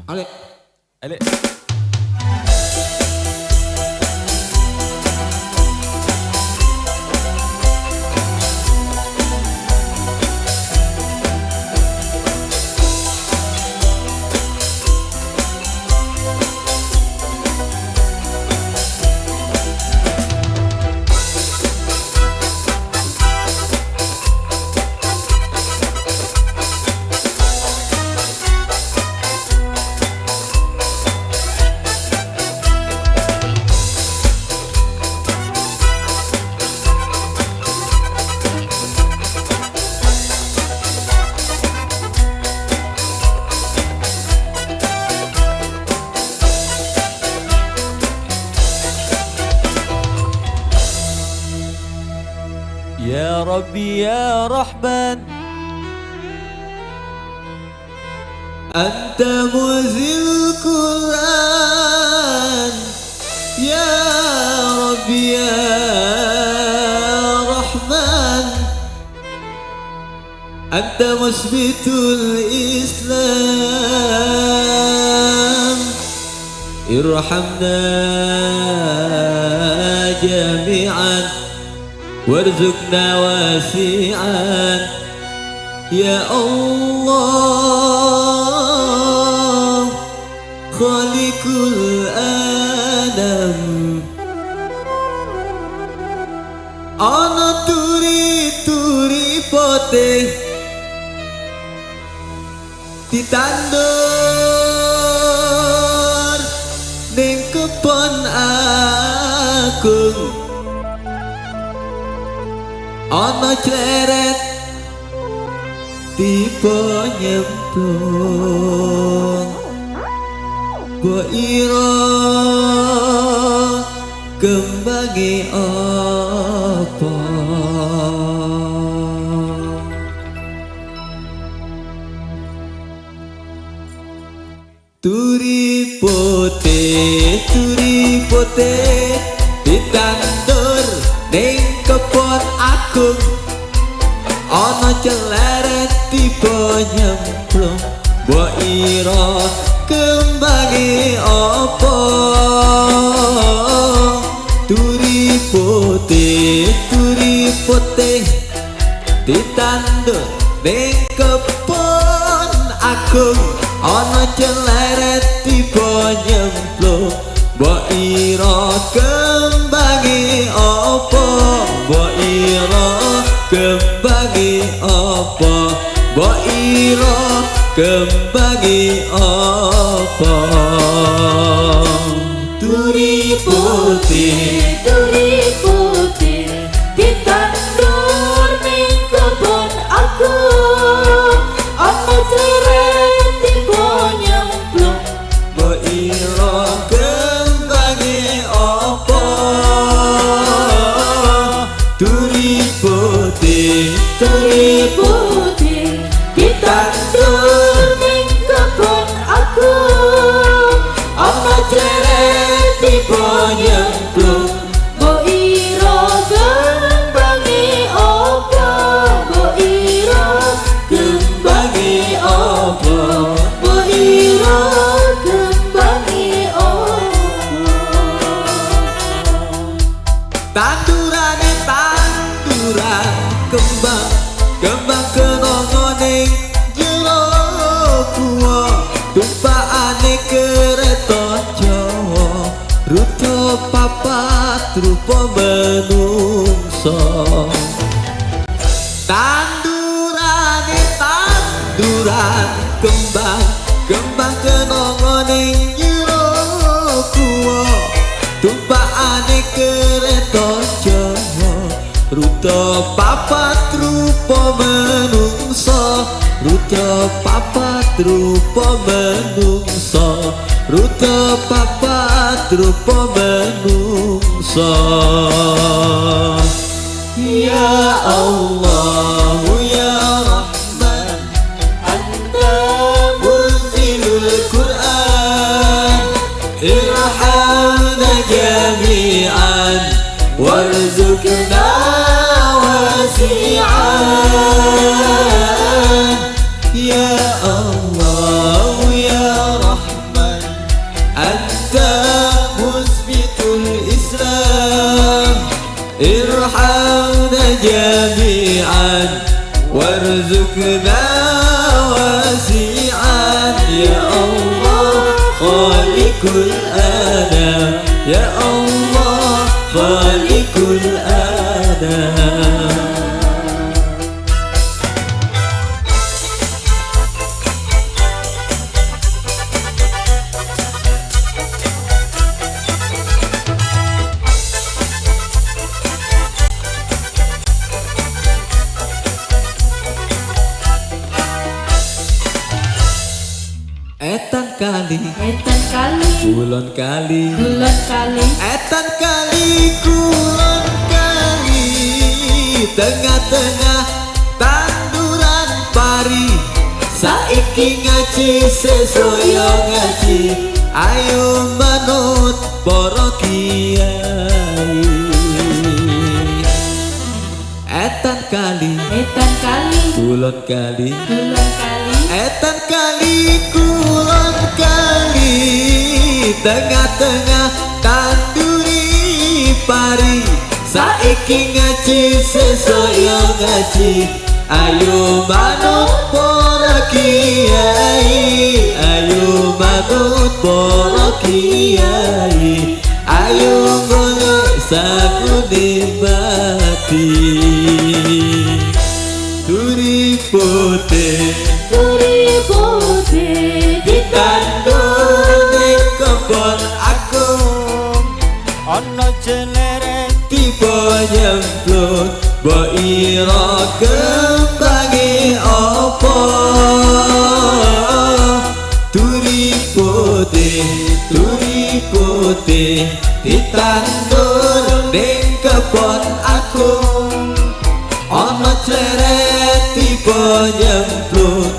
Ale. Ale. يا ربي يا رحمن أنت منزل القرآن يا ربي يا رحمن أنت مثبت الإسلام ارحمنا جميعا وارزقنا واسعا يا الله خالق العالم ana turi poteh ditandur ning kebon agung ana ceret tiba nyemplung mbok ira kembangi apa turi putih ditandur ning kebon agung ana celeret tiba nyemplung mbok ira kembangi apa turi putih ditandur ning kebon agung ana celeret tiba nyemplung mbok ira kembangi apa mbok ira kembangi apa mbok ira kembangi apa turi putih ditandur ning kebon agung ana ceret tiba nyemplung mbok ira kembangi apa turi putih ditandur ning kebon agung ana ceret tiba nyemplung mbok ira kembangi apa mbok ira kembangi apa mbok ira kembangi apa tandurane tanduran kembang kenongo ning jero kuwa tumpakane kereta Jawa rute papat rupa menungso tanduran kembang kenongo ning jero kuwa tumpakane kereta Jawa rute papat rupa menungso rute papat rupa menungso rute papat rupa menungso ya Allah ya Rahman anta munzilul Qur'an irhamna jami'an warzuqna wasi'an ya Allah ya Rahman جميعا وارزقنا واسعا يا الله خالق الأنام يا الله خالق الأنام. Etan kali, kulon kali, etan kali, kulon kali, tengah-tengah tanduran pari. Saiki ngaji sesoyo ngaji, ayo manut para kiai. Etan kali, kulon kali, etan kali, kulon kali, tengah-tengah tanduri pari. Saiki ngaji sesoyo ngaji, ayo manut para kiai, ayo manut para kiai, ayo golek sakune mati. Duri putih ditandur ning kebon aku, Ono jelere tiba nyemplung mbok ira kembange apa. Duri putih ditandur ning kebon aku, ono jelere tiba nyemplung